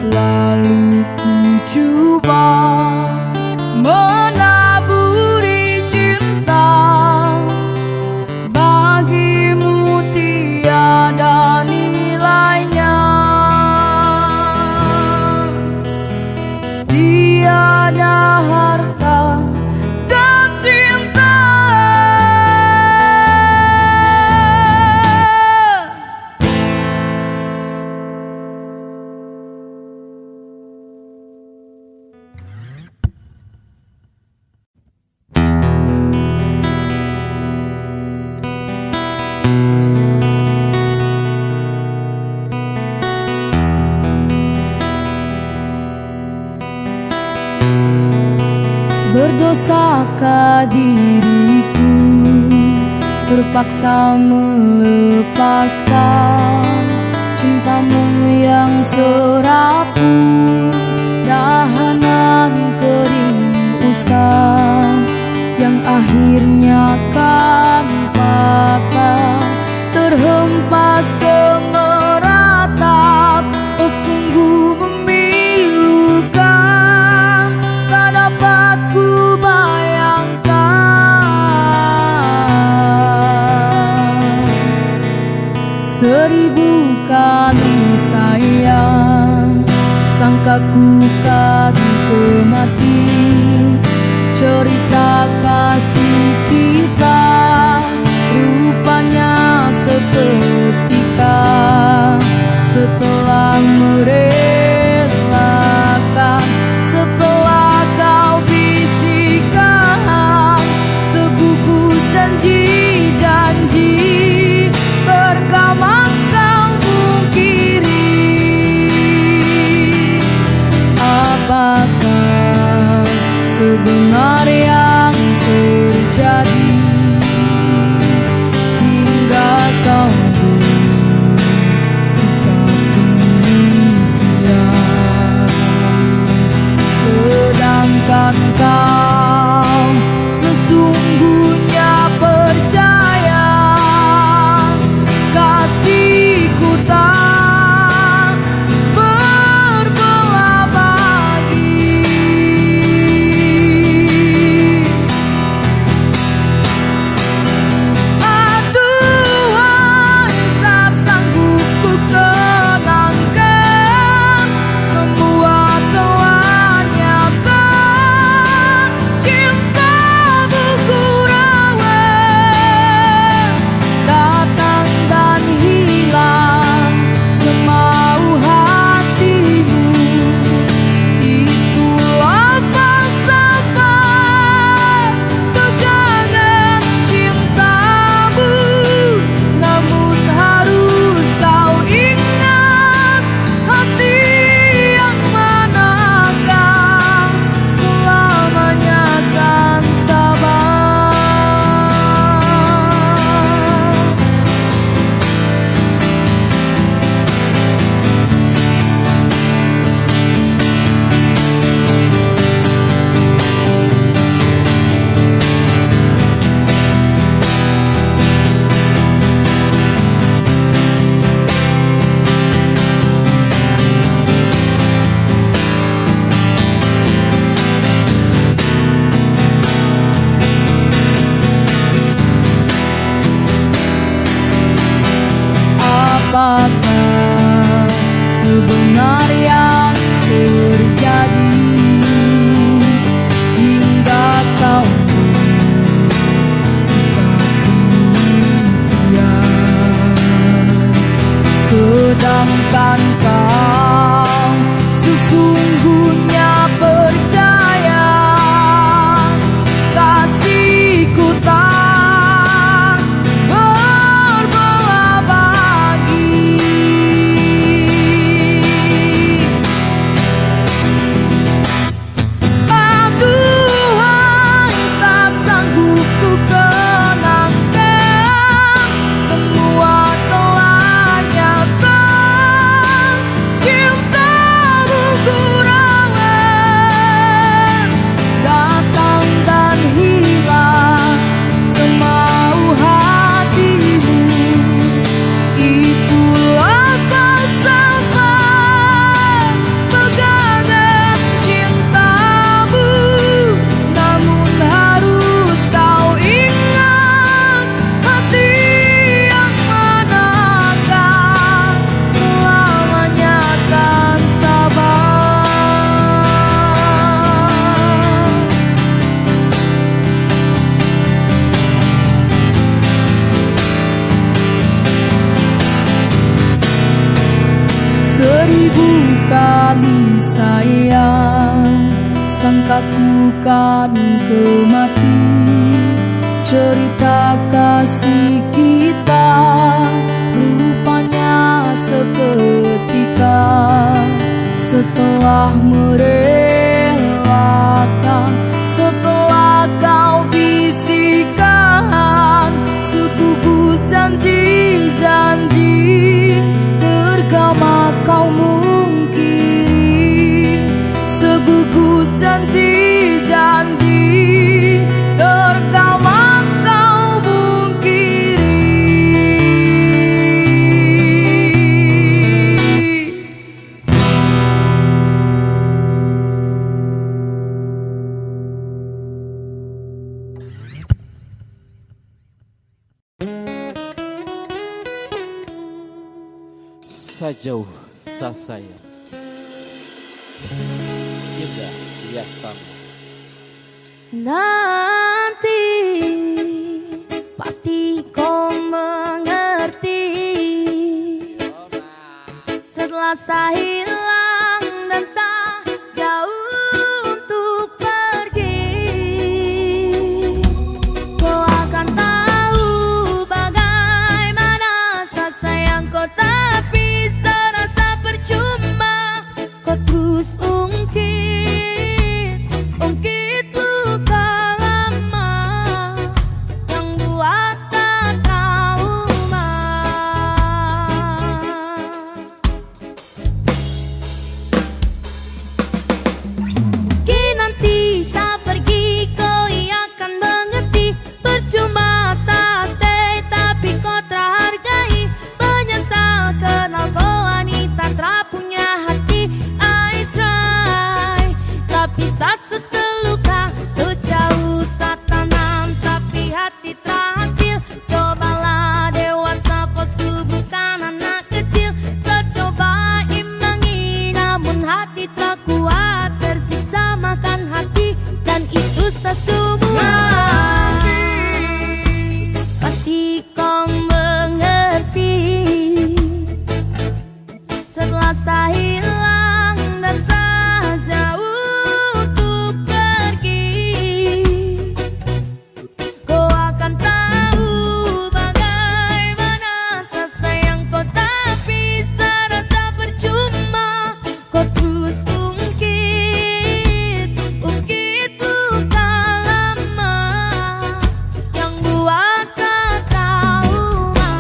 Lalu ku coba menaburi cinta, bagimu tiada nilainya, tiada harta dan cinta. Berdosakah diriku terpaksa melepaskan cintamu yang serapuh, dahanan kering usang yang akhirnya kan patah, terhempas ke meratap. Oh sungguh memilukan, tak dapat ku bayangkan. Seribu kali sayang, sangka ku tak ditemati cerita kasih kita, rupanya seketika setelah merelakan, setelah kau bisikan segugus janji-janji, terkamang kau mungkiri. Apakah sebenar yang terjadi hingga kau bersikap demikian, sedangkan kau sesungguhnya percaya kasihku tak berbelah bagi. Aduhai, tak sanggup ku kenangkan, semua telah nyata, cintamu ku rawat, datang dan hilang semau hatimu. Itulah falsafah tegangan cintamu, namun harus kau ingat, hati yang menangkap selamanya kan sabar. Apakah sebenar yang terjadi hingga kau bersikap demikian, sedangkan kau sesungguhnya percaya kasihku tak berbelah bagi. Aduhai, tak sanggup ku kenangkan, semua telah nyata, cintamu ku takutkan kemati. Cerita kasih kita rupanya seketika setelah merelakan, setelah kau bisikan segugus janji-janji tergama kau mungkiri, segugus janji-janji tergama kau mungkiri. Sejauh saya Yuda Yastama. Nanti pasti kau mengerti setelah saya hilang dan saya jauh untuk pergi. Kau akan tahu bagaimana saat sayang kau tapi serasa percuma. Kau terus ungkit luka lama yang buat saya trauma. Kini nanti saya pergi kau akan mengerti. Percuma saya stay tapi kau terhargai. Menyesal kenal kau wanita tak punya hati. I try tapi saya terluka. Sejauh saya tanam tapi hati terhasil. Cobalah dewasa kau bukan anak kecil. Secoba imbangi namun hati tak kuat. Tersiksa makan hati dan itu semua. Pasti kau mengerti setelah saya hilang dan saya jauh untuk pergi. Kau akan tahu bagaimana saya sayang kau tapi serasa percuma. Kau terus ungkit luka lama yang buat saya trauma.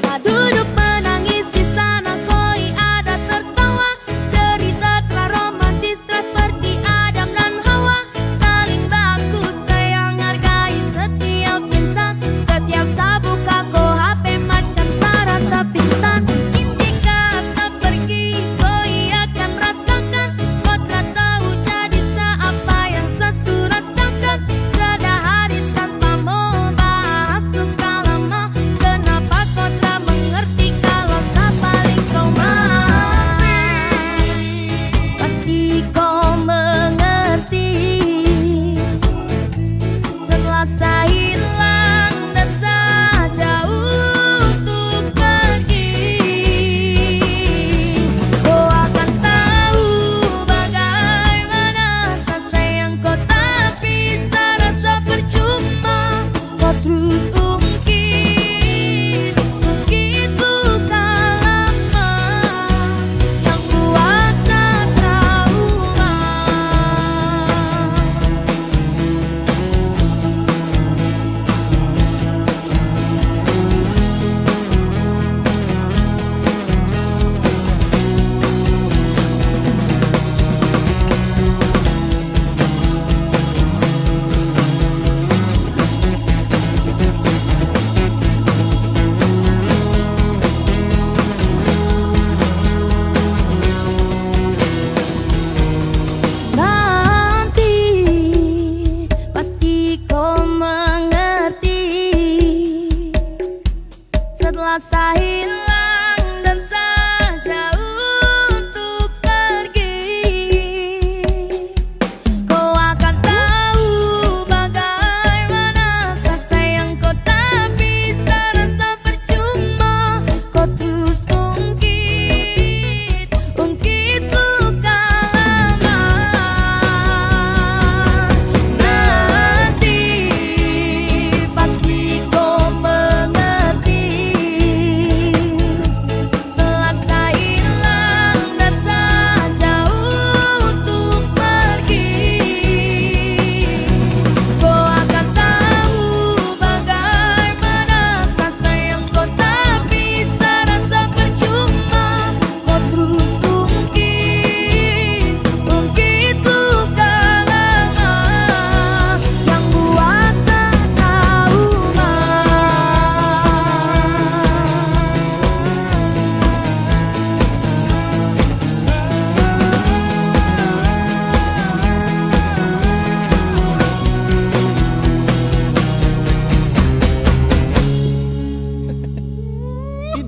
Saya duduk menangis di sana kau ada tertawa. Cerita telah romantis telah seperti Adam dan Hawa. Saling baku sayang hargai setiap insan. Setiap saya buka kau HP macam saya rasa pingsan. Indikasi pergi kau akan rasakan. Kau tak tahu jadi apa yang saya rasakan. Tiada hari tanpa membahas luka lama. Kenapa kau tak mengerti kalau saya paling trauma? Pasti kau mengerti setelah saya hilang dan saya jauh untuk pergi. Kau akan tahu bagaimana saya sayang kau tapi serasa percuma. Kau terus ungkit luka lama yang buat saya trauma. Nanti pasti kau mengerti setelah saya hilang dan saya jauh untuk pergi. Kau akan tahu bagaimana saya sayang kau tapi serasa percuma. Kau terus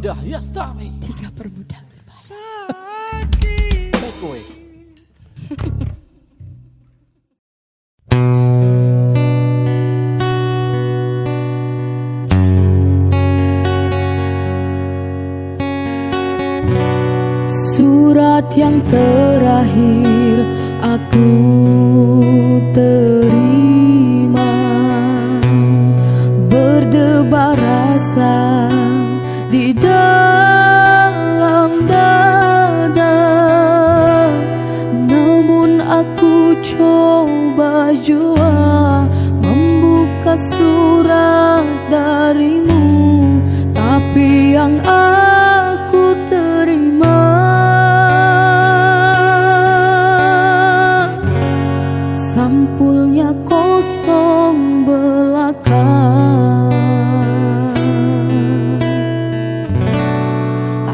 Indah Yastami. Tiga Permuda. Kowe. Surat yang terakhir aku terima, berdebar rasa di dalam dada. Namun aku coba jua membuka surat darimu, tapi yang aku terima sampulnya kosong belaka.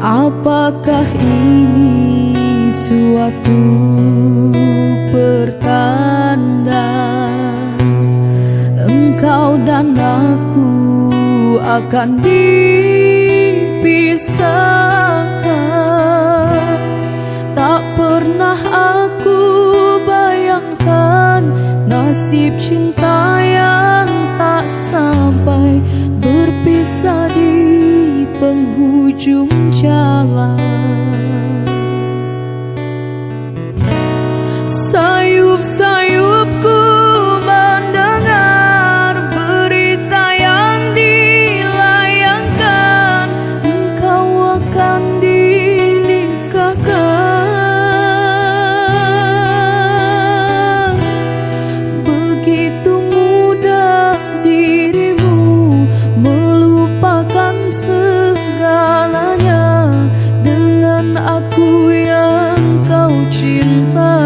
Apakah ini suatu pertanda engkau dan aku akan dipisahkan? Tak pernah aku bayangkan nasib cinta yang tak sampai, berpisah di penghujung jalan. Sayup-sayupku mendengar berita yang dilayangkan, engkau akan dinikahkan. Begitu mudah dirimu melupakan segalanya dengan aku yang kau cinta.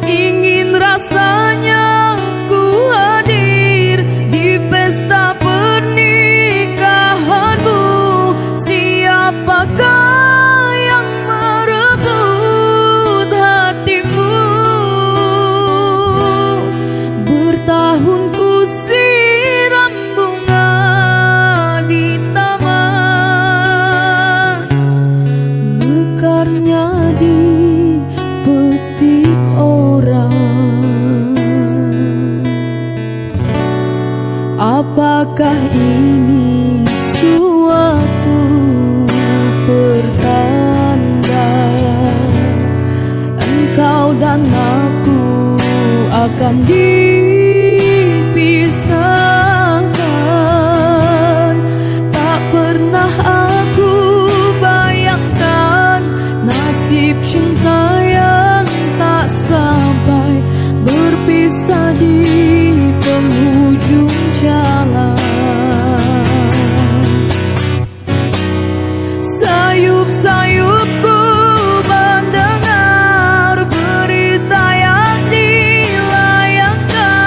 Ingin rasanya ku hadir di pesta pernikahanmu. Siapakah yang merebut hatimu? Bertahun ku siram bunga di taman, mekarnya dipetik orang. Apakah ini suatu pertanda engkau dan aku akan dipisahkan? Tak pernah aku bayangkan nasib cinta yang tak sampai, berpisah di penghujung jalan. Sayup-sayupku mendengar berita yang dilayangkan,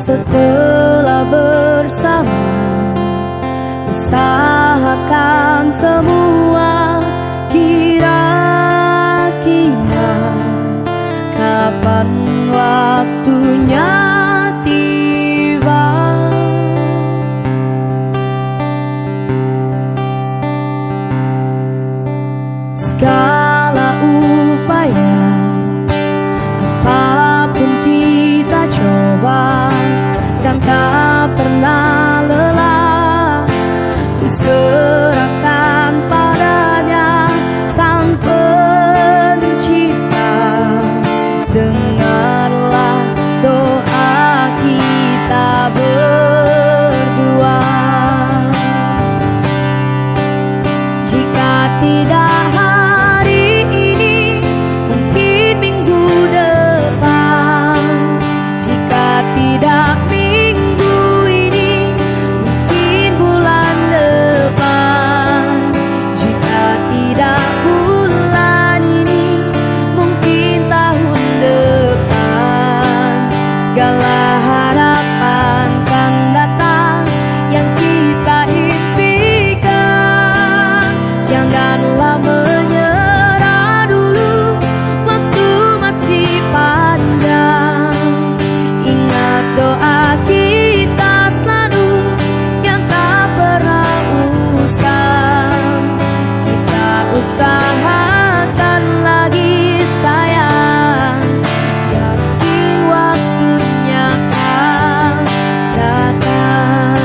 Setelah bersama usahakan semua, kira-kira kapan waktunya tiba. Segala upaya, apapun kita coba, dan tak pernah lelah, kuserahkan padanya Sang Pencipta. Dengarlah doa kita berdua. Jika tidak hari ini, mungkin minggu depan. Jika tidak minggu ini, mungkin bulan depan. Jika tidak bulan ini, mungkin tahun depan. Segala harapan kan datang yang kita impikan. Janganlah menyerah dulu, waktu masih panjang. Ingat doa kita selalu yang tak pernah usang. Kita usahakan lagi sayang, yakin waktunya akan datang.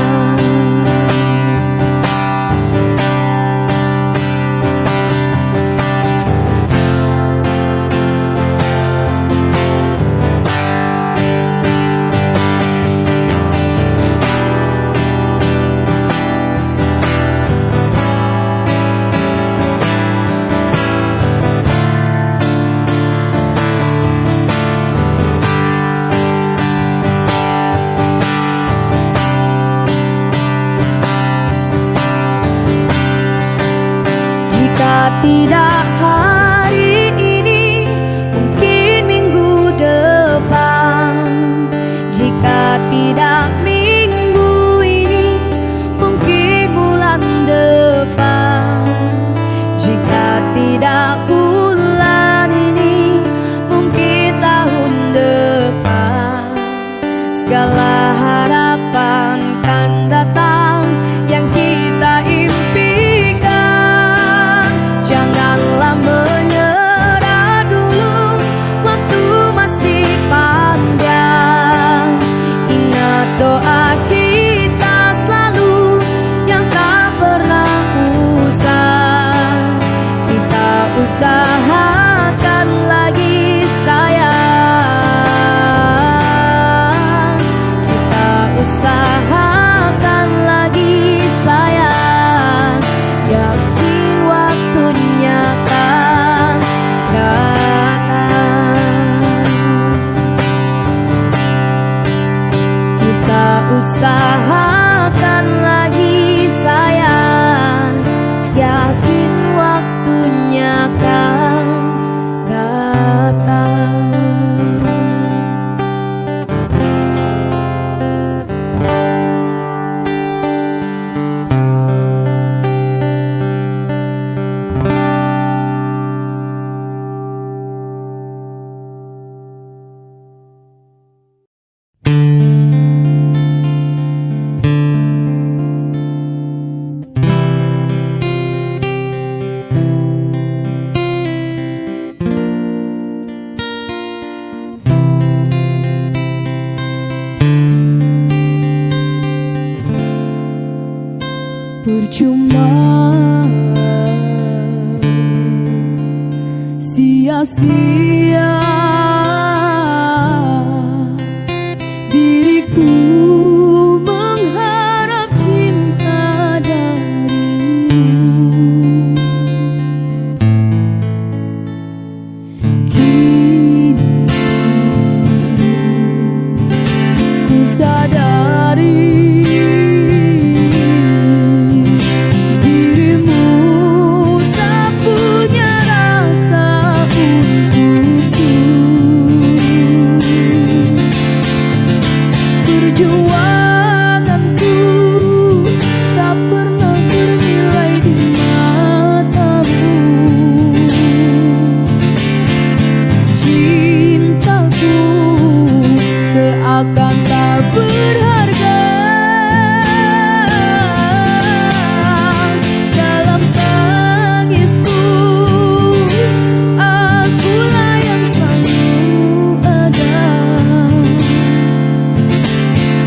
Jika tidak hari ini, mungkin minggu depan. Jika tidak minggu ini, mungkin bulan depan. Jika tidak bulan ini, mungkin tahun depan. Segala harapan kan datang yang kita impikan. Janganlah menyerah dulu, waktu masih panjang. Ingat doa kita selalu yang tak pernah usang. Kita usahakan lagi sayang. Kita usahakan lagi sayang, yakin waktunya akan datang. Kita usahakan lagi sayang, yakin waktunya akan datang. Percuma, sia-sia diriku mengharap cinta darimu. Kini ku sadari dirimu tak punya rasa untukku. tak berharga. Dalam tangisku, akulah yang selalu ada.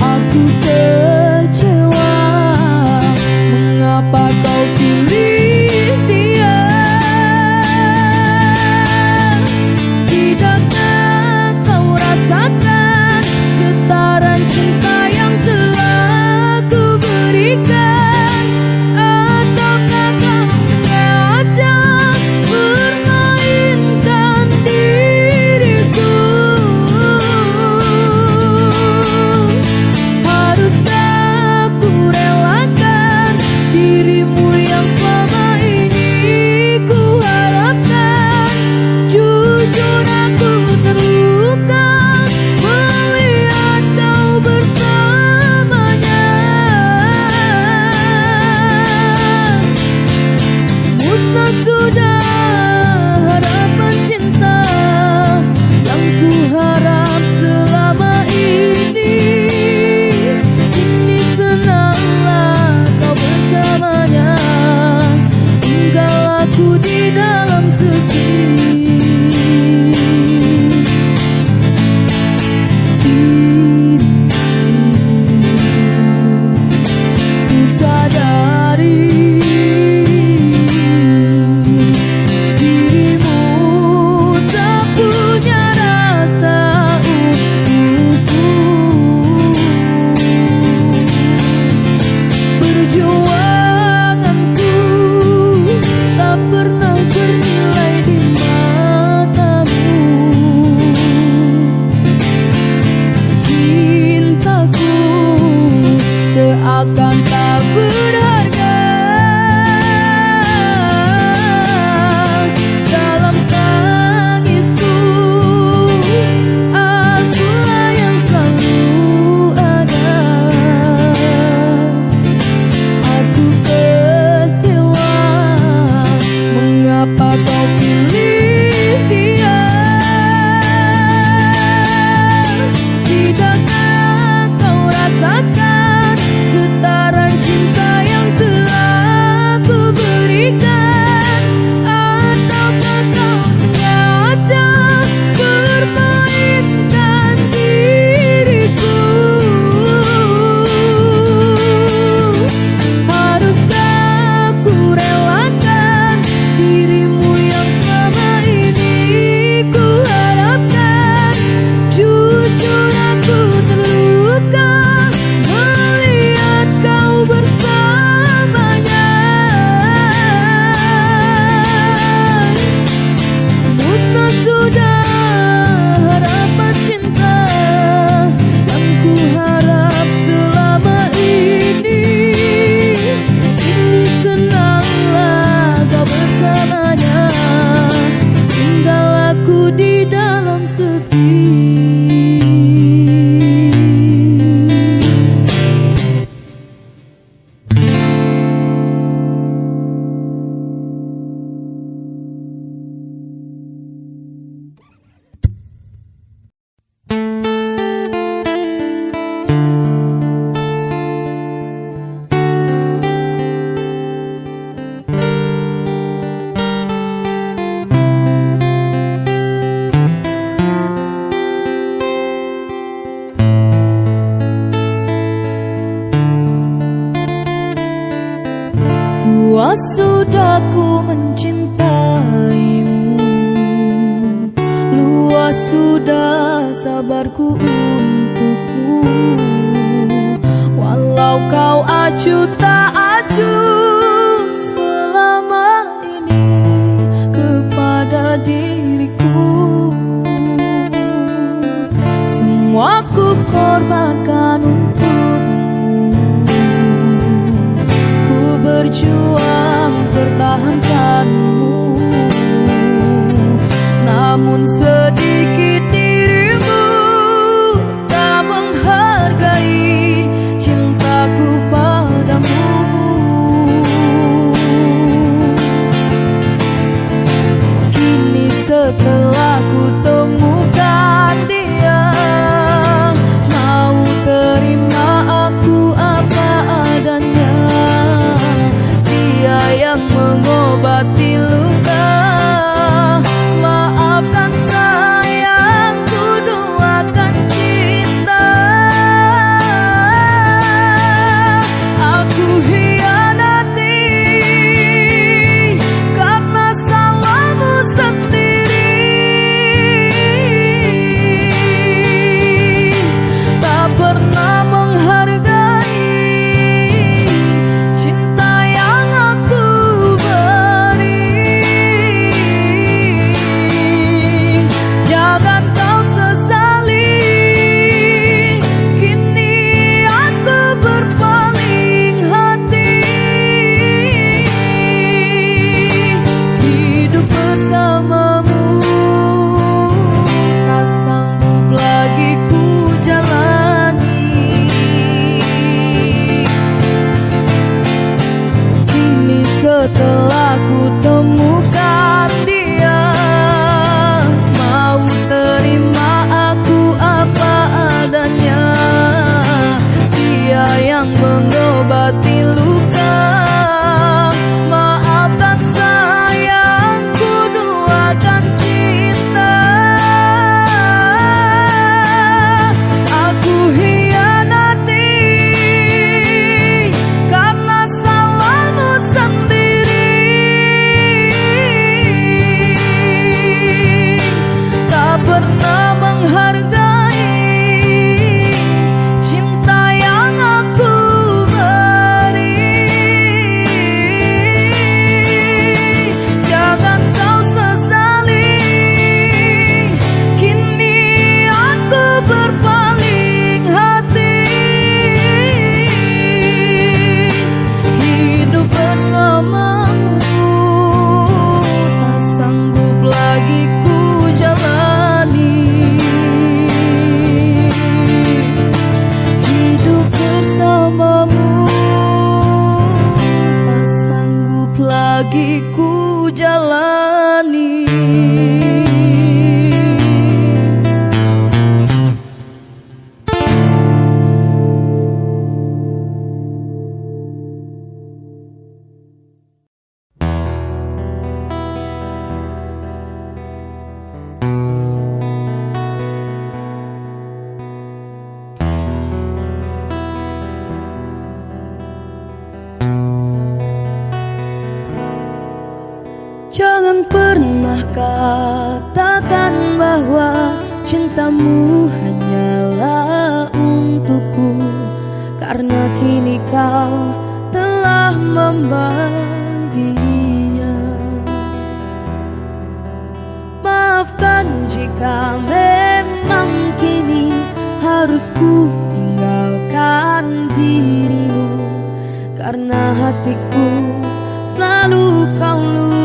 Aku kecewa, mengapa kau pilih dia? Tidakkah kau rasakan getaran cinta yang telah ku berikan? Ataukah kau sengaja permainkan diriku? Haruskah ku relakan dirimu yang selama ini ku harapkan? Jujur aku terluka melihat kau bersamanya. Musnah sudah harapan cinta yang ku harap selama ini. Kini senanglah kau bersamanya, tinggal aku di dalam sepi. Ku sadari dirimu tak punya rasa untukku. Perjuanganku tak pernah bernilai di matamu. Cintaku seakan tak berharga. Dalam tangisku, akulah yang selalu ada. Aku kecewa, mengapa kau pilih dia? Tidakkah kau rasakan getaran cinta yang telah ku berikan? Ataukah kau sengaja permainkan diriku? Haruskah ku relakan dirimu yang selama ini ku harapkan? Jujur aku terluka melihat kau bersamanya. Musnah sudah harapan cinta yang ku harap selama ini. Kini senanglah kau bersamanya, tinggal aku di dalam sepi. Luas sudah ku mencintaimu, luas sudah sabarku untukmu. Walau kau acuh tak acuh selama ini kepada diriku, semua ku korbankan untukmu. Ku berjuang pertahankanmu, namun sedikit dirimu tak menghargai cintaku padamu. Kini setelah ku temukan dia, mau katakan bahwa cintamu hanyalah untukku, karena kini kau telah membaginya. Maafkan jika memang kini harus ku tinggalkan dirimu, karena hatiku selalu kau lukai.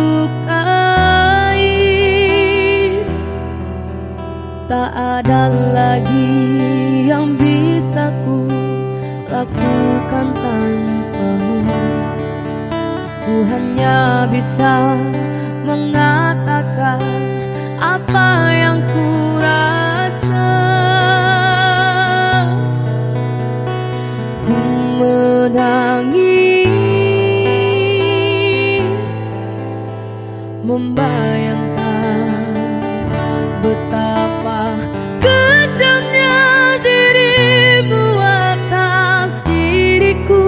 Tak ada lagi yang bisa ku lakukan tanpamu. Ku hanya bisa mengatakan apa yang ku rasa. Ku menangis, membayangkan betapa kejamnya dirimu atas diriku.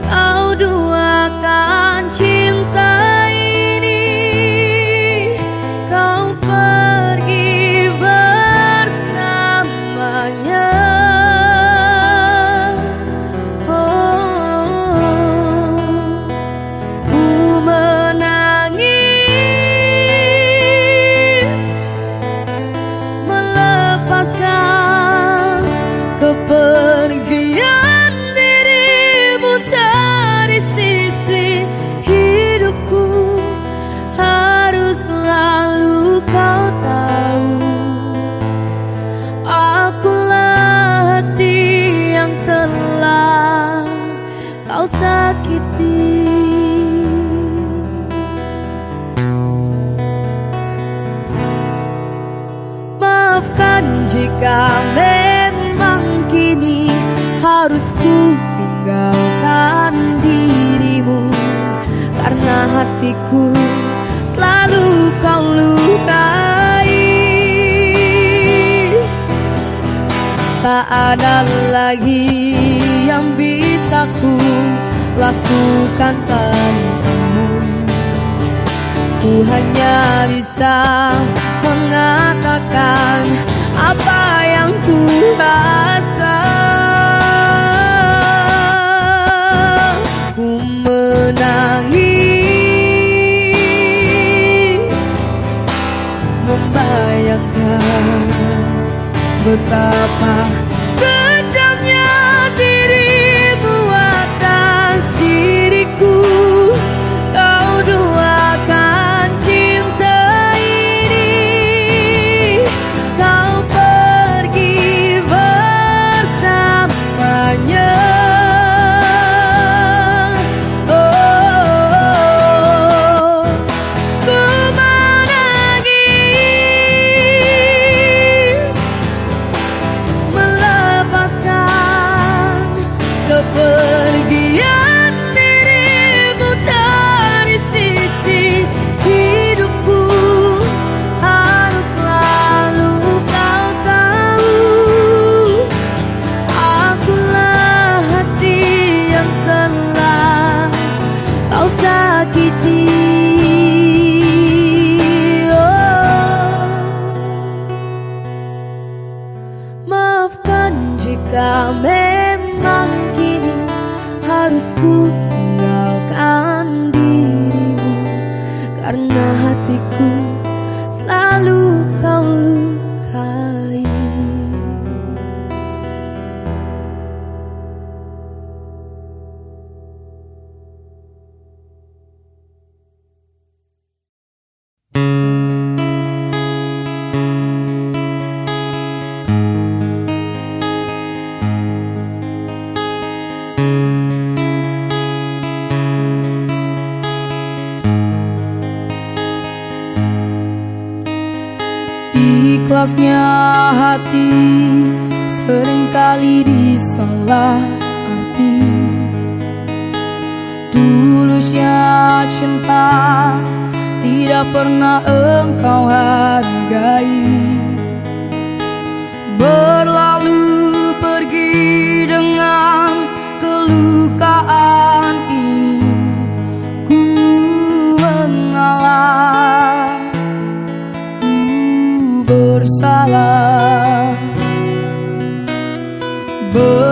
Kau duakan cinta ini, kau pergi bersamanya. Oh, ku menangis, melepaskan kepergian dirimu dari sisi hidupku. Harus selalu kau tahu, akulah hati yang telah kau sakiti. Maafkan jika memang kini harus ku tinggalkan dirimu, karena hatiku selalu kau lukai. Tak ada lagi yang bisa ku lakukan tanpamu. Ku hanya bisa mengatakan apa yang ku rasa. Ku menangis, membayangkan betapa kejamnya dirimu atas diriku. Kau duakan cinta ini, kau pergi bersamanya. Oh, ku menangis, melepaskan kepergian dirimu dari sisi hidupku. Harus selalu kau tahu, akulah hati yang telah kau sakiti. Oh, maafkan jika memang kini harus ku tinggalkan dirimu, karena hatiku selalu kau lukai. Ikhlasnya hati seringkali disalah arti. Tulusnya cinta tidak pernah engkau hargai. Berlalu pergi dengan kelukaan ini, ku mengalah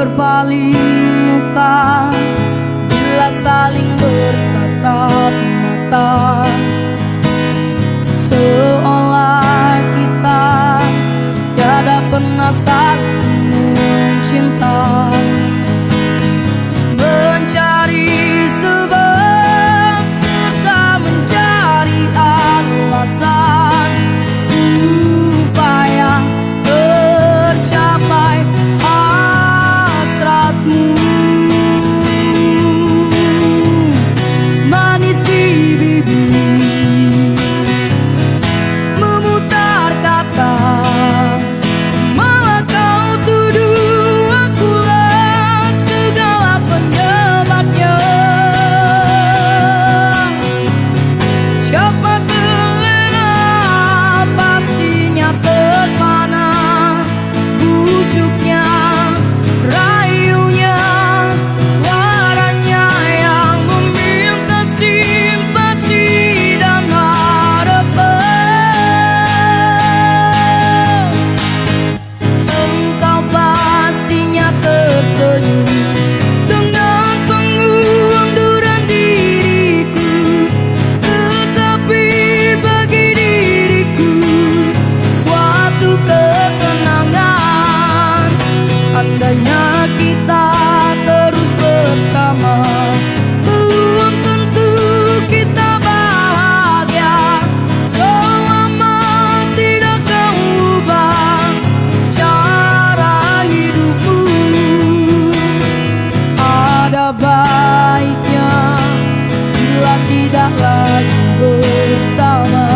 berpaling muka bila saling bertatap mata, seolah kita tiada pernah saling mencinta. Mencari sebab serta mencari alasan supaya tercapai hasratmu. Manis di bibir memutar kata, malah kau tuduh akulah segala penyebabnya. Siapa terlena pastinya terpana, bujuknya, rayunya, suaranya yang meminta simpati dan harapan. Engkau pastinya tersenyum dengan pengunduran diriku, tetapi bagi diriku suatu ketenangan andainya kita terus bersama. Belum tentu kita bahagia selama tidak kau ubah cara hidupmu. Ada baiknya bila tidak lagi bersama.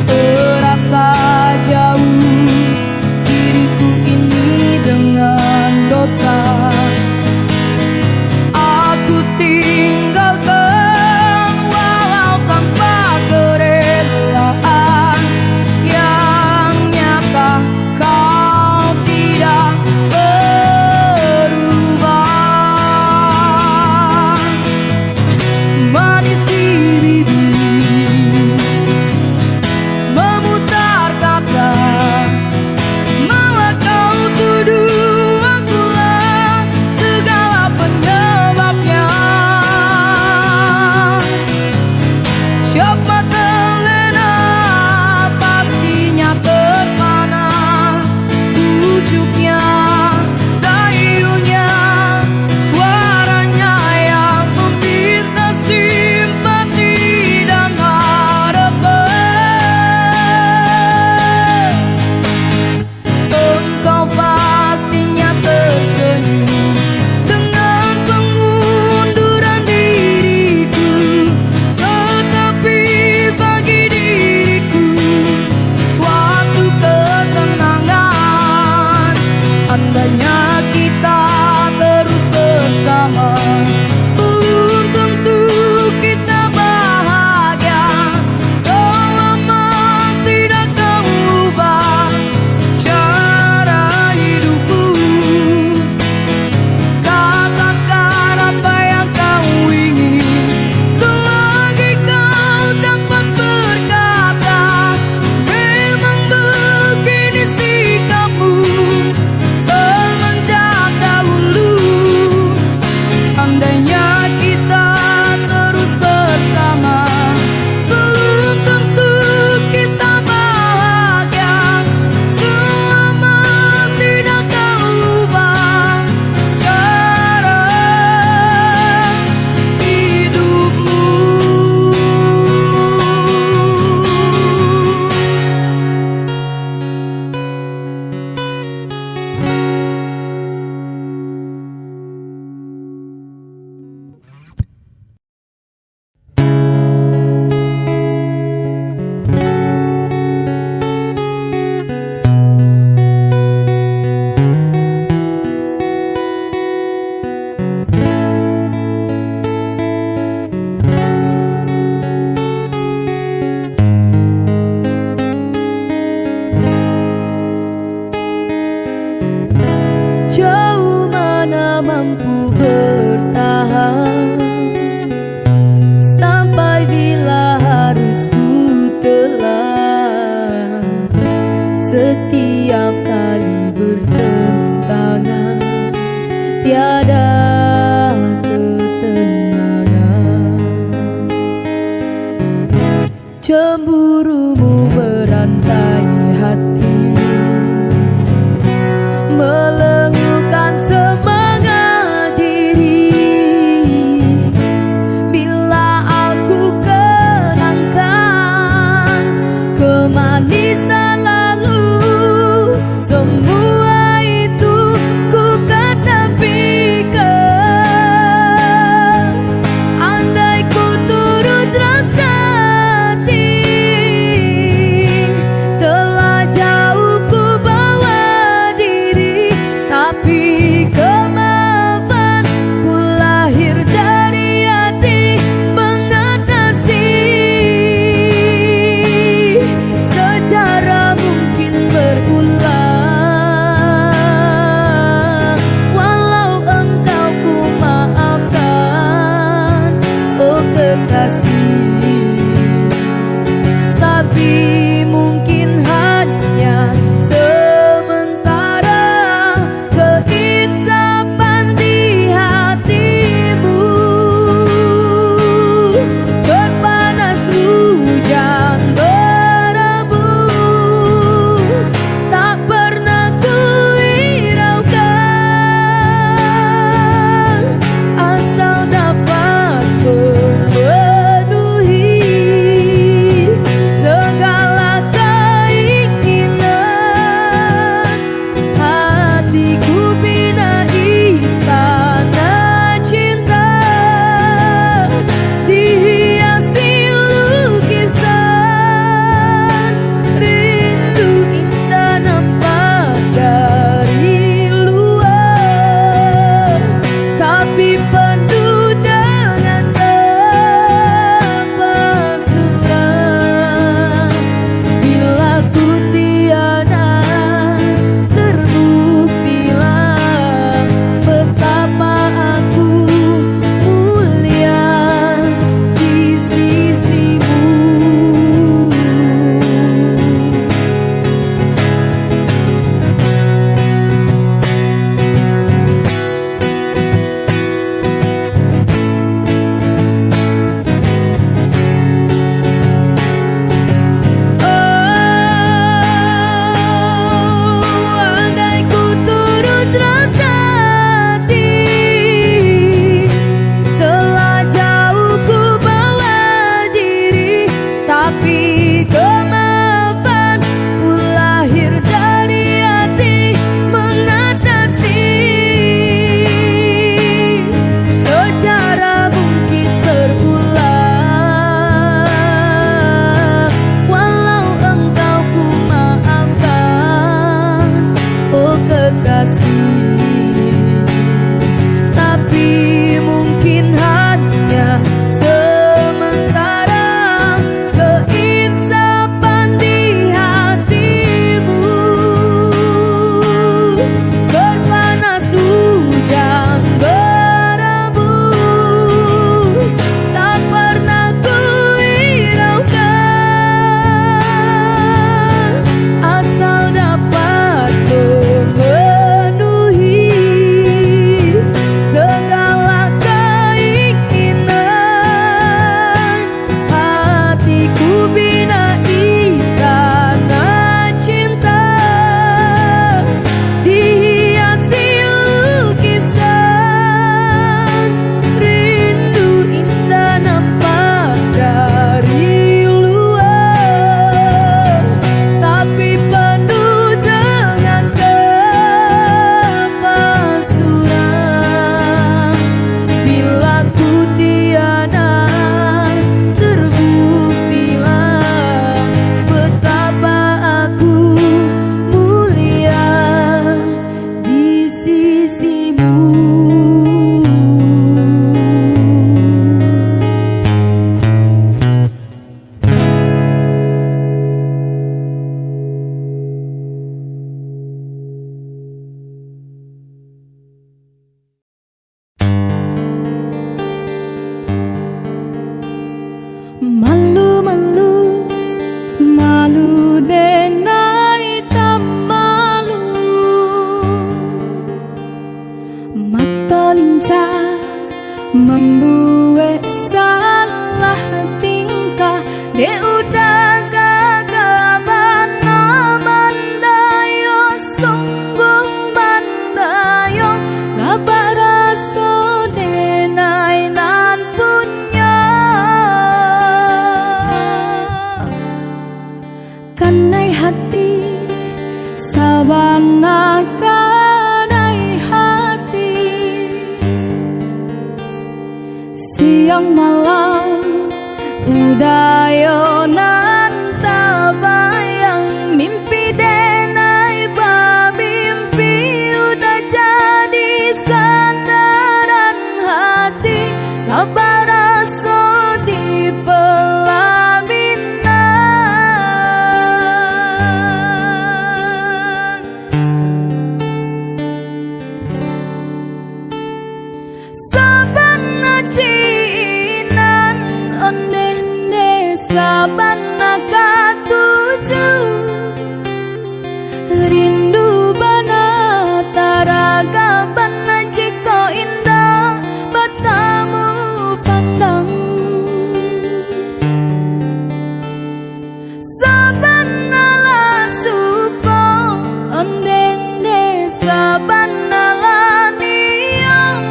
Terasa jauh diriku ini dengan dosa. Aku tinggalkan walau tanpa kerelaan, yang nyata kau tidak berubah. Manis di bibir memutar kata, malah kau tuduh akulah segala penyebabnya. Siapa terlena pastinya terpana, bujuknya, dayunya, suaranya yang meminta simpati dan harapan. Engkau pastinya tersenyum dengan pengunduran diriku, tetapi bagi diriku suatu ketenangan andainya kita terus bersama. Belum tentu kita bahagia selama tidak kau ubah cara hidupmu. Katakan apa yang kau ingin selagi kau dapat berkata. Memang begini sikapmu semenjak dahulu. Andainya kita terus bersama, belum tentu kita bahagia selama tidak kau ubah cara hidupmu. Jauh mana mampu bertahan, sampai bila harus ku telan. Setiap kali bertentangan tiada ketenangan. Cemburumu berantai hati, melengukan semangat diri. Bila aku kenangkan kemanisan lalu, semua itu ku kan tepikan. sabana katuju rindu bana taraga bana jika indah batamu pandang sabana la suko ondene sabana la niang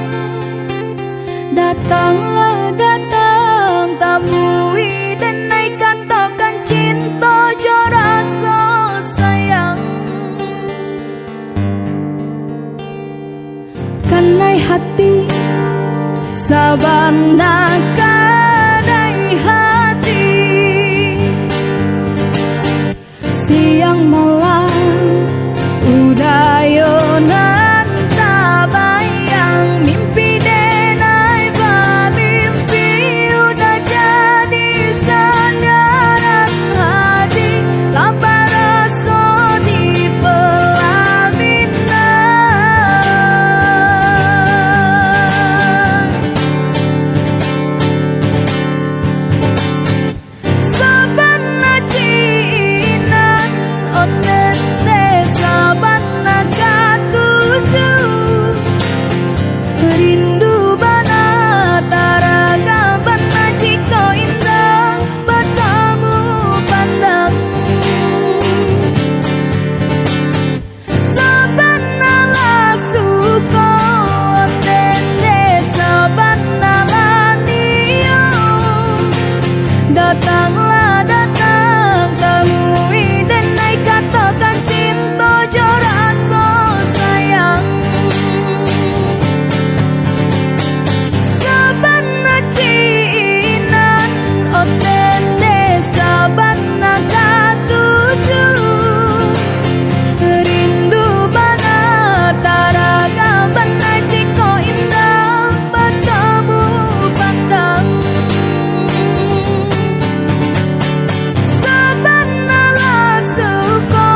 datanglah datang temui dan naik katakan cinta jo rasa sayang kanai hati sabana kanai hati siang malam udayonan tabayang mimpi denai mimpi udah jadi sandaran hati lapar rasa di pelaminan sabana cinan onen sabana katuju rindu bana taraga bana jika indah batamu pandang sabana la suko ondene sabana la niang datanglah datang temui dan naik katakan cinta jo rasa sayang sabana cinan ondene sabana katuju rindu bana taraga bana jika indah batamu pandang sabana la suko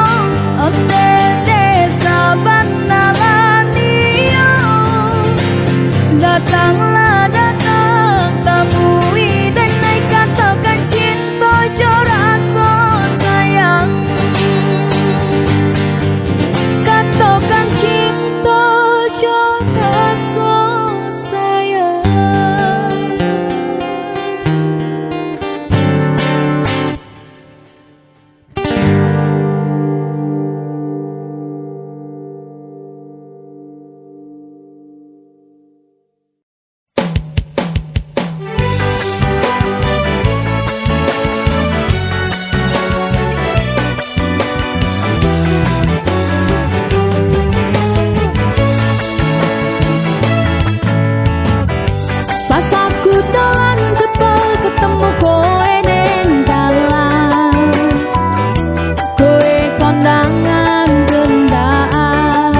ondene sabana la niang datanglah datang temui dan naik katakan cinta jo rasa sayang katakan cinta jo rasa sayang pas aku dolan cepol ketemu kowe ning dalan kowe kondangan gendaan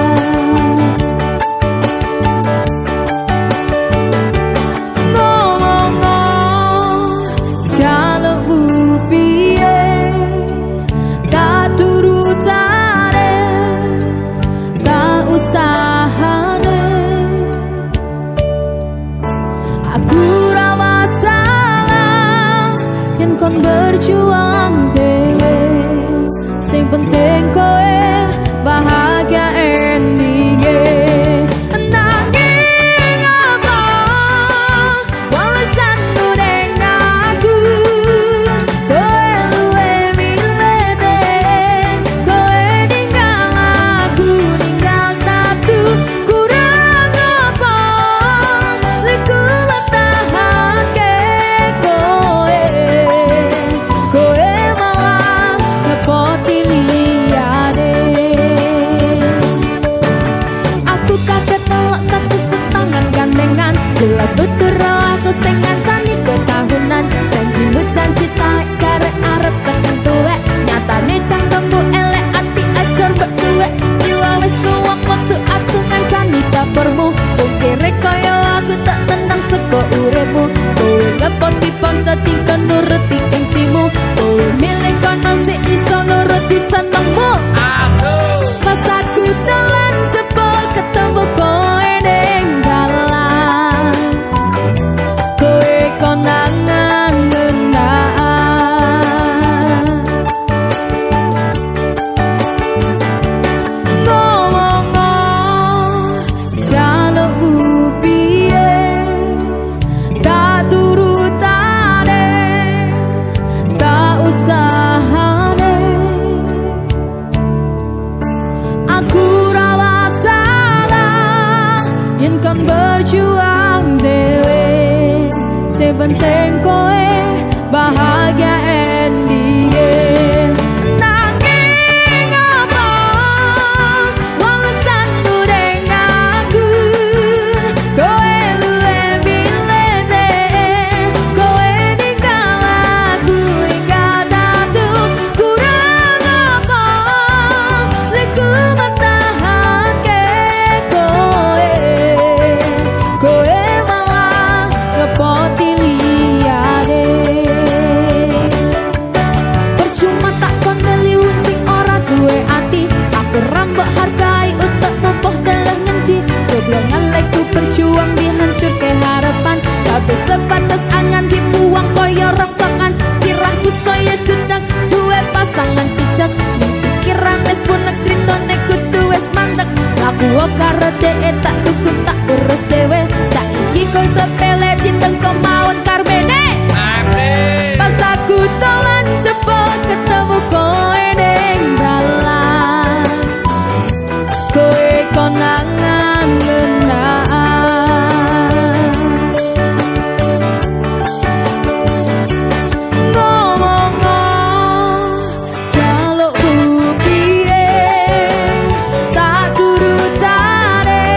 ngomong jalukku piye tak turut sare tak usahane aku rawa salah yen kon berjuang dewe sing penting kowe bahagia endinge nanging apa walesanmu ning aku kowe luwe milih deh kowe ninggal aku ninggal tatu kurang apa liku bertahake kowe kowe malah ngepoti liyane aku kaget nolak status petangan gandengan jelas betul aku sing ngancani ketahunan janjimu janji tarik jarek arep tekan tuwek nyatane cangkemmu elek ati ajar mbak suwek jiwa wis kuwak waktu aku ngancani dapurmu kira kaya aku tak tendang seko uripmu kowe ngepoti ponco tingkon nuruti ingsimu kowe milih kono sik iso nuruti senengmu pas aku dolan jebol ketemu kowe ning dalan kowe kondangan gendaan yen kon berjuang dewe, sepenting kowe bahagia endinge. Nanging apa walesanmu deng aku, kowe luwe bilete, kowe ninggal aku hingga dadu. Kurang apa leku matahanke kowe, kowe malah ngepoti liyane. Percuma tak kon ngeliwung sing ora duwe ati, aku rambak hargai untuk mempoh telah ngendi. Keblongan leku berjuang dihancurke harapan, kabeh sebatas angan dibuang koyo rongsokan. Sirahku saya jendang duwe pasangan pijak, pikiran es punek critane kudu wis mandek. Laku karo dhek tak tuku tak urus dewe, saiki kowe sepele ditengko maut karbene. Pas aku dolan cepet ketemu kowe ning dalan, kowe konangan ngenaan. Ngomong jaluk piye tak turutane,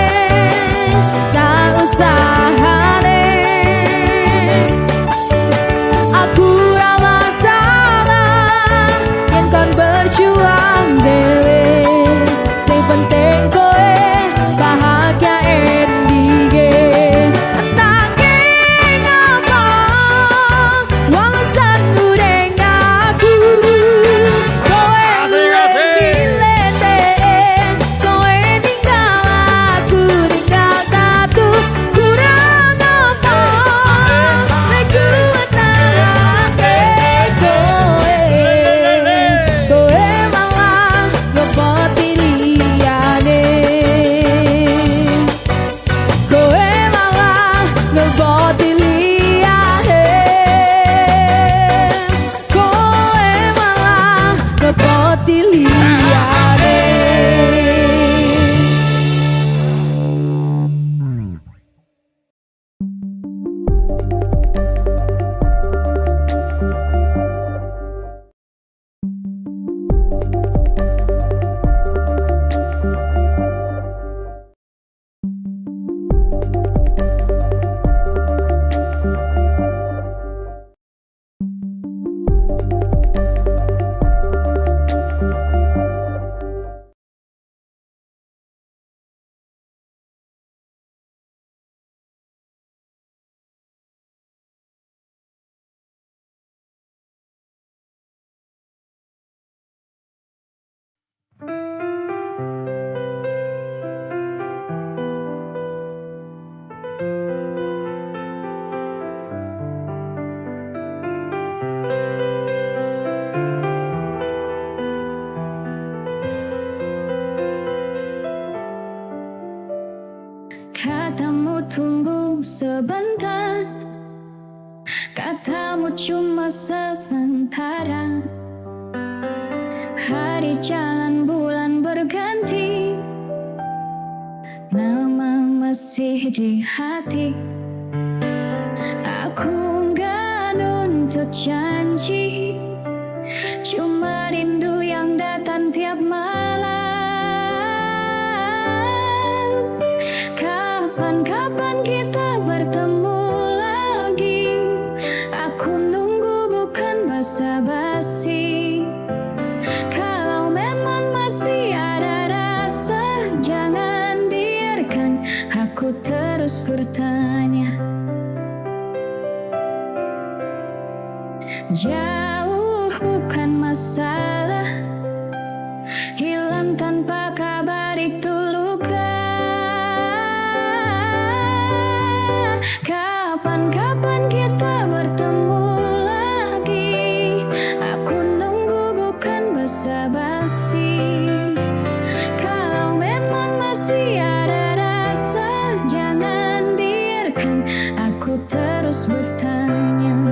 tak usahane. Aku ra masalah yen kon berjuang dewe, sing penting kowe bahagia endinge. Nanging apa walesanmu deng aku, kowe luwe bilete, kowe ninggal aku ninggal dadu. Kurang apa leku matahanke kowe, kowe malah ngepoti liyane, kowe malah ngepoti liyane, kowe malah ngepoti liyane. Katamu tunggu sebentar, katamu cuma sementara. Hari jalan bulan berganti, nama masih di hati. Aku nggak nuntut janji, cuma rindu yang datang tiap malam. Kapan-kapan kita bertemu lagi, aku nunggu bukan basa-basi. Kalau memang masih ada rasa, jangan biarkan aku terus bertanya. Jauh bukan masalah, hilang tanpa kabar itu luka. Kapan-kapan kita bertemu lagi, aku nunggu bukan basa-basi. Kalau memang masih ada rasa, jangan biarkan aku terus bertanya.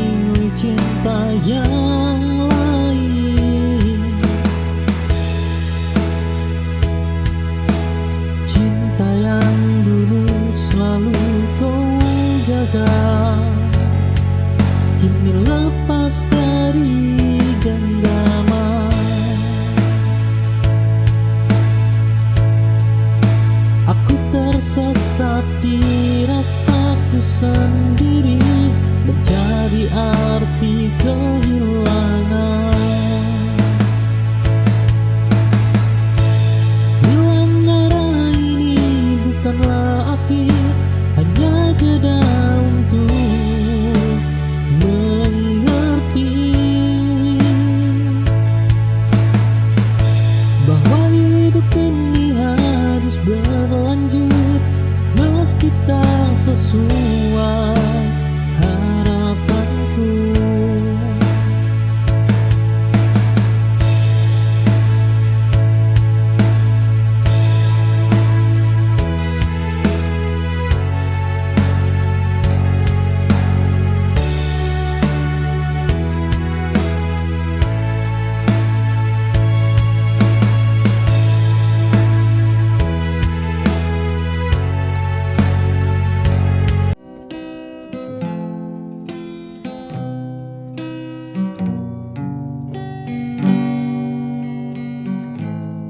memilih cinta yang lain. Cinta yang dulu selalu kau jaga, kini lepas dari genggaman. Aku tersesat di rasaku sendiri, mencari arti kehilangan. Hilang arah ini bukanlah akhir, hanya jeda untuk mengerti bahwa hidup ini harus berlanjut meski tak sesuai harapanku.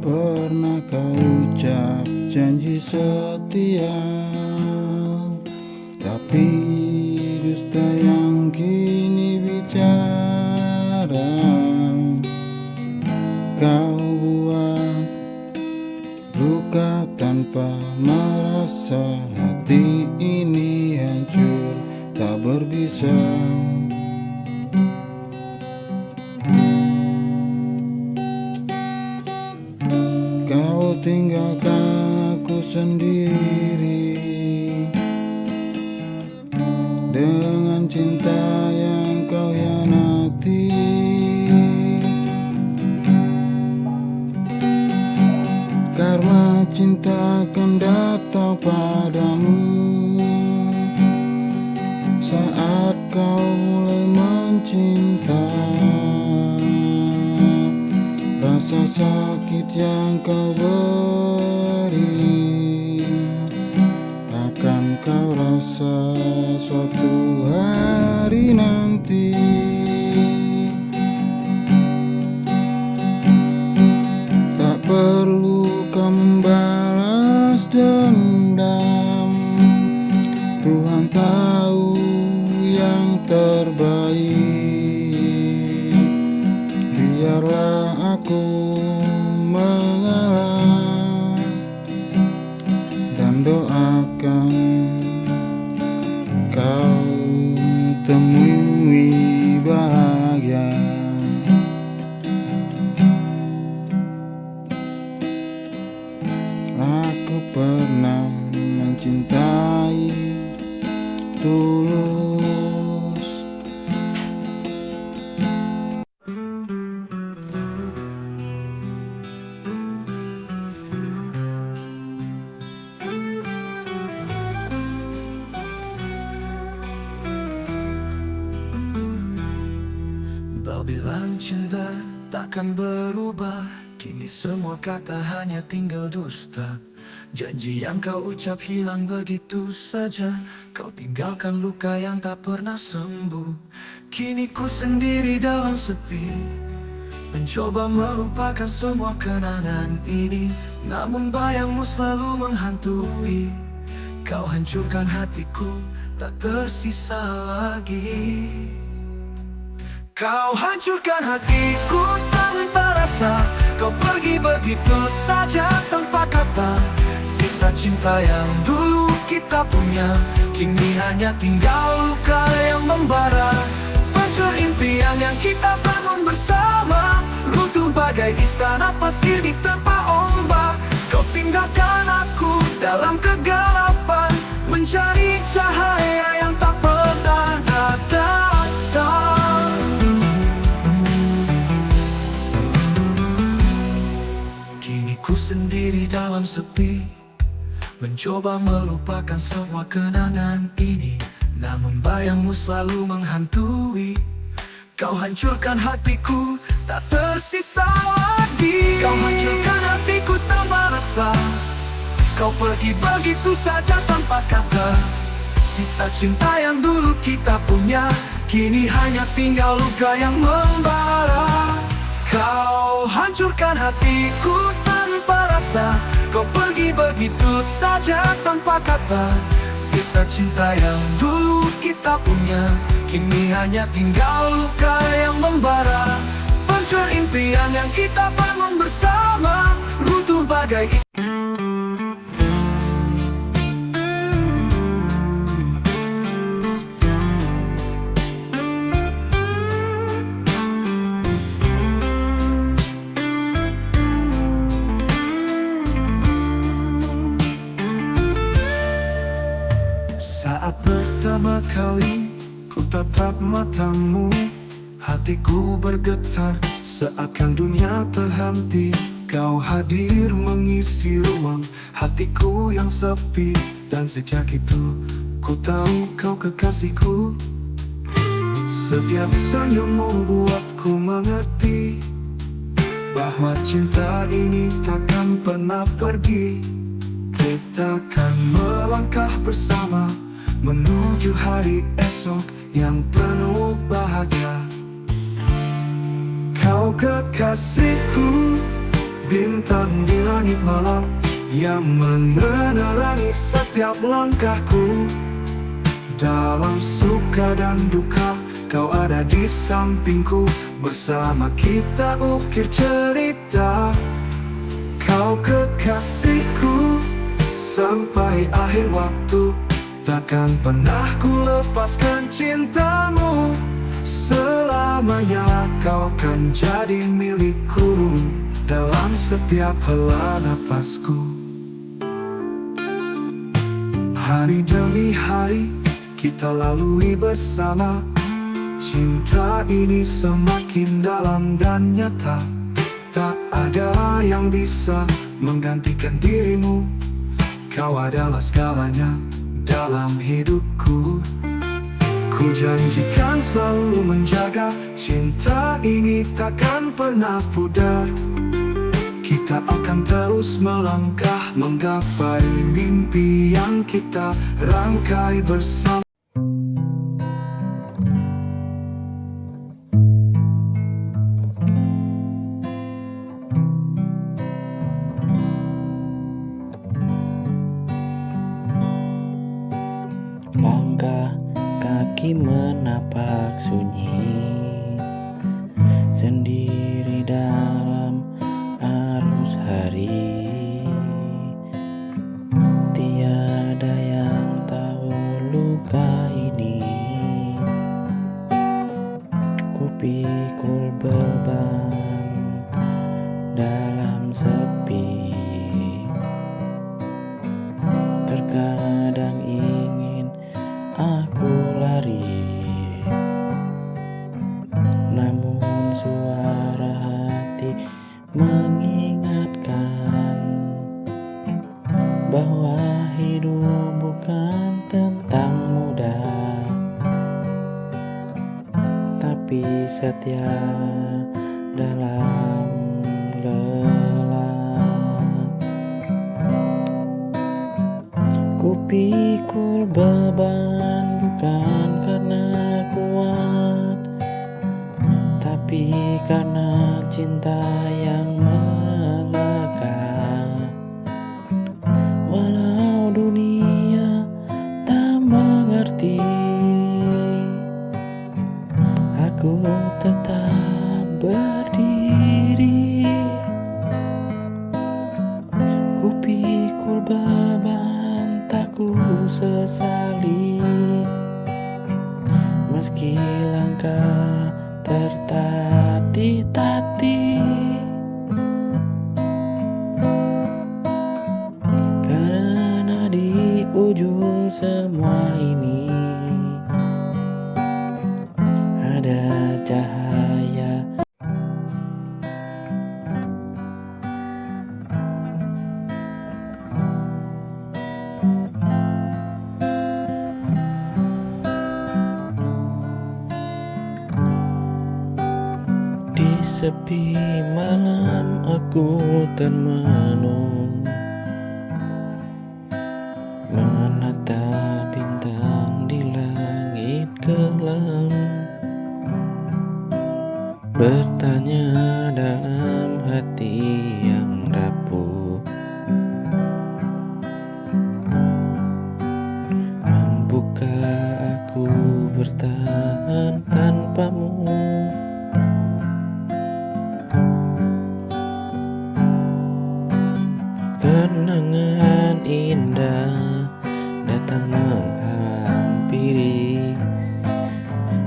Pernah kau ucap janji setia, tapi dusta yang kini bicara. Kau buat luka tanpa merasa, hati ini hancur tak berbisa. Kau tinggalkan aku sendiri dengan cinta yang kau hianati. Karena cinta akan datang padamu saat kau mulai mencinta. Rasa sakit yang kau beri akan kau rasa suatu hari nanti. Tak perlu kau membalas dendam, Tuhan tahu yang terbaik. Biarlah aku mengalah dan doakan kau temui bahagia. Aku pernah mencintai tulus. Kau bilang cinta takkan berubah, kini semua kata hanya tinggal dusta. Janji yang kau ucap hilang begitu saja, kau tinggalkan luka yang tak pernah sembuh. Kini ku sendiri dalam sepi, mencoba melupakan semua kenangan ini, namun bayangmu selalu menghantui. Kau hancurkan hatiku, tak tersisa lagi. Kau hancurkan hatiku tanpa rasa, kau pergi begitu saja tanpa kata. Sisa cinta yang dulu kita punya, kini hanya tinggal luka yang membara. Pancur impian yang kita bangun bersama, runtuh bagai istana pasir diterpa ombak. Kau tinggalkan aku dalam kegelapan, mencari cahaya yang tak pernah datang. Kini ku sendiri dalam sepi, mencoba melupakan semua kenangan ini, namun bayangmu selalu menghantui. Kau hancurkan hatiku, tak tersisa lagi. Kau hancurkan hatiku tanpa rasa. Kau pergi begitu saja tanpa kata. Sisa cinta yang dulu kita punya, kini hanya tinggal luka yang membara. Kau hancurkan hatiku tanpa rasa. Kau pergi begitu saja tanpa kata. Sisa cinta yang dulu kita punya, kini hanya tinggal luka yang membara. Hancur impian yang kita bangun bersama, runtuh bagai saat pertama kali ku tatap matamu, hatiku bergetar seakan dunia terhenti. Kau hadir mengisi ruang hatiku yang sepi, dan sejak itu ku tahu kau kekasihku. Setiap senyummu buatku mengerti bahwa cinta ini takkan pernah pergi. Kita akan melangkah bersama menuju hari esok yang penuh bahagia. Kau kekasihku, bintang di langit malam yang menerangi setiap langkahku. Dalam suka dan duka, kau ada di sampingku. Bersama kita ukir cerita. Kau kekasihku, sampai akhir waktu takkan pernah ku lepaskan cintamu. Selamanya kau kan jadi milikku dalam setiap hela napasku. Hari demi hari kita lalui bersama. Cinta ini semakin dalam dan nyata. Tak ada yang bisa menggantikan dirimu. Kau adalah segalanya dalam hidupku. Ku janjikan selalu menjaga cinta ini takkan pernah pudar. Kita akan terus melangkah menggapai mimpi yang kita rangkai bersama. Langkah kaki menapak sunyi, sendiri dalam arus hari. Tiada yang tahu luka ini. Kupikul beban dalam sepi. Terkadang ingin aku lari, namun suara hati mengingatkan bahwa hidup bukan tentang mudah, tapi setia dalam lelah. Kupikul beban bukan karena kuat, tapi karena cinta yang melekat. Walau dunia tak mengerti, aku tetap berdiri. Kupikul beban tak ku sesali, meski langkah tertatih-tatih. Karena di ujung semua ini ada cahaya. sepi malam aku termenung, menatap bintang di langit kelam, bertanya dalam hati yang rapuh, mampukah aku bertahan tanpamu? Kenangan indah datang menghampiri,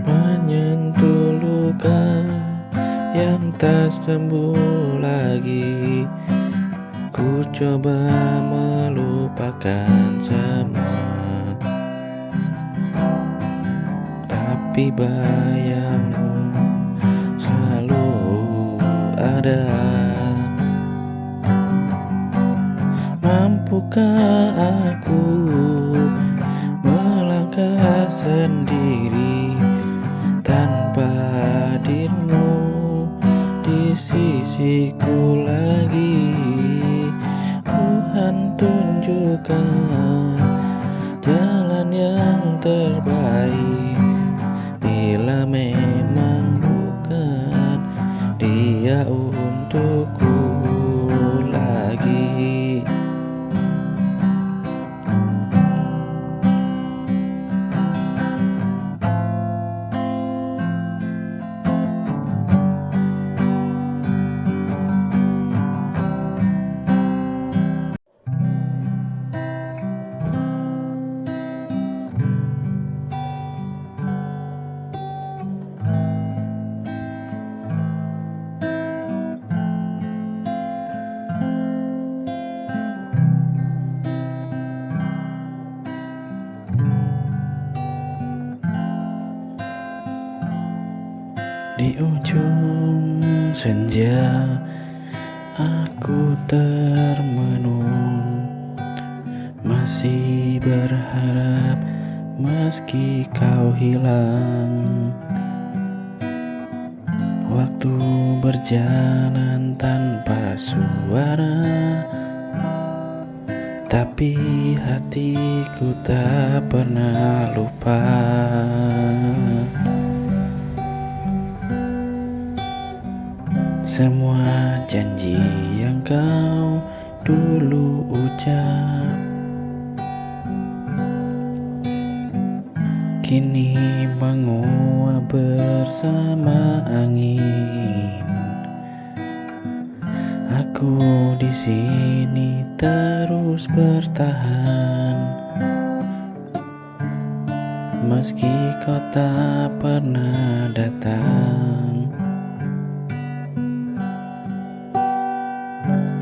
menyentuh luka yang tak sembuh lagi. Ku coba melupakan semua, tapi bayangmu selalu ada. Mampukah aku melangkah sendiri tanpa hadirmu di sisiku lagi? Tuhan tunjukkan jalan yang terbaik, bila memang bukan dia untukku lagi. Di ujung senja aku termenung, masih berharap meski kau hilang. Waktu berjalan tanpa suara, tapi hatiku tak pernah lupa. Semua janji yang kau dulu ucap kini menguap bersama angin. Aku di sini terus bertahan, meski kau tak pernah datang.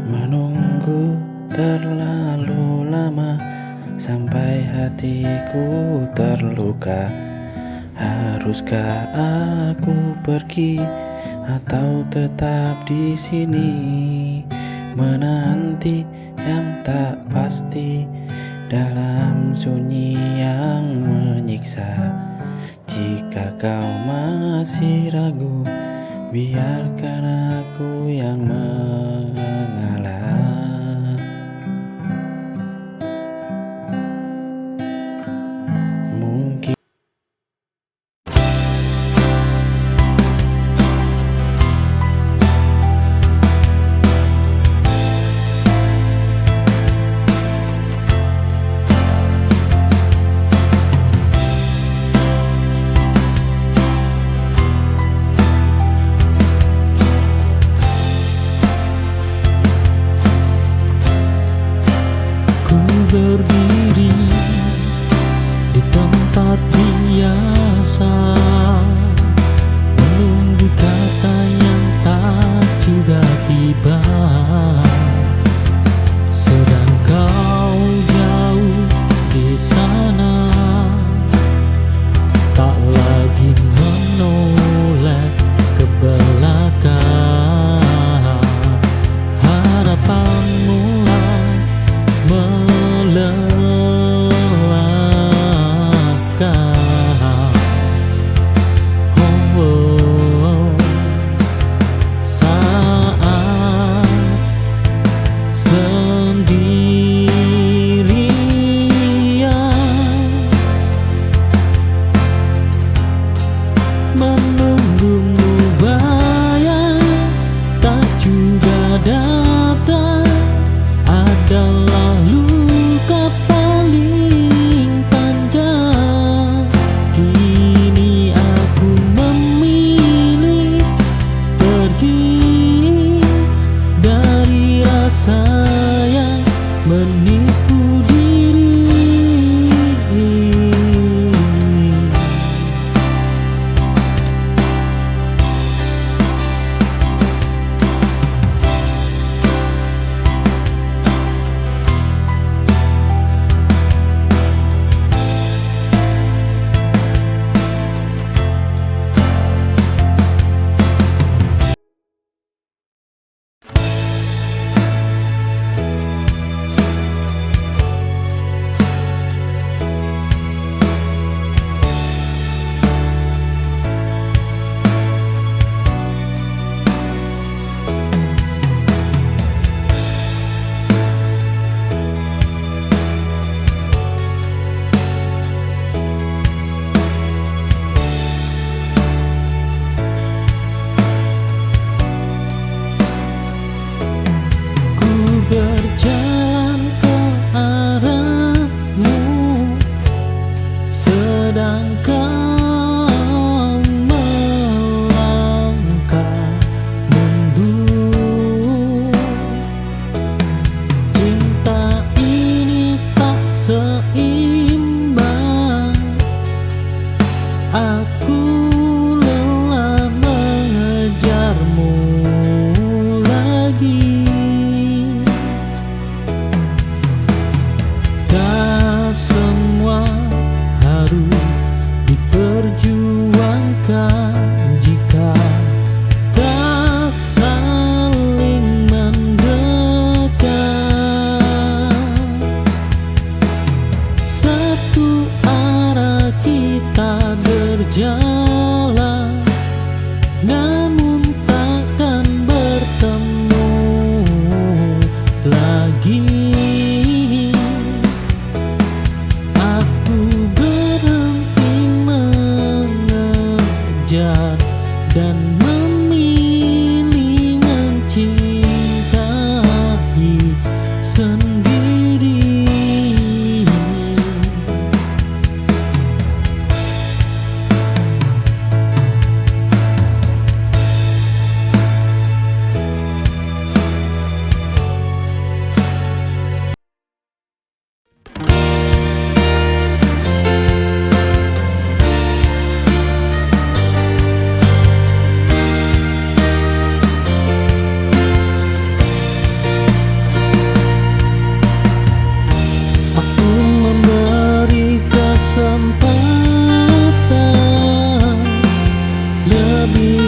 Menunggu terlalu lama sampai hatiku terluka. Haruskah aku pergi atau tetap di sini menanti yang tak pasti dalam sunyi yang menyiksa? Jika kau masih ragu, biarkan aku yang mengalah. Mungkin dan memilih mencintai sendiri. Aku memberi kesempatan lebih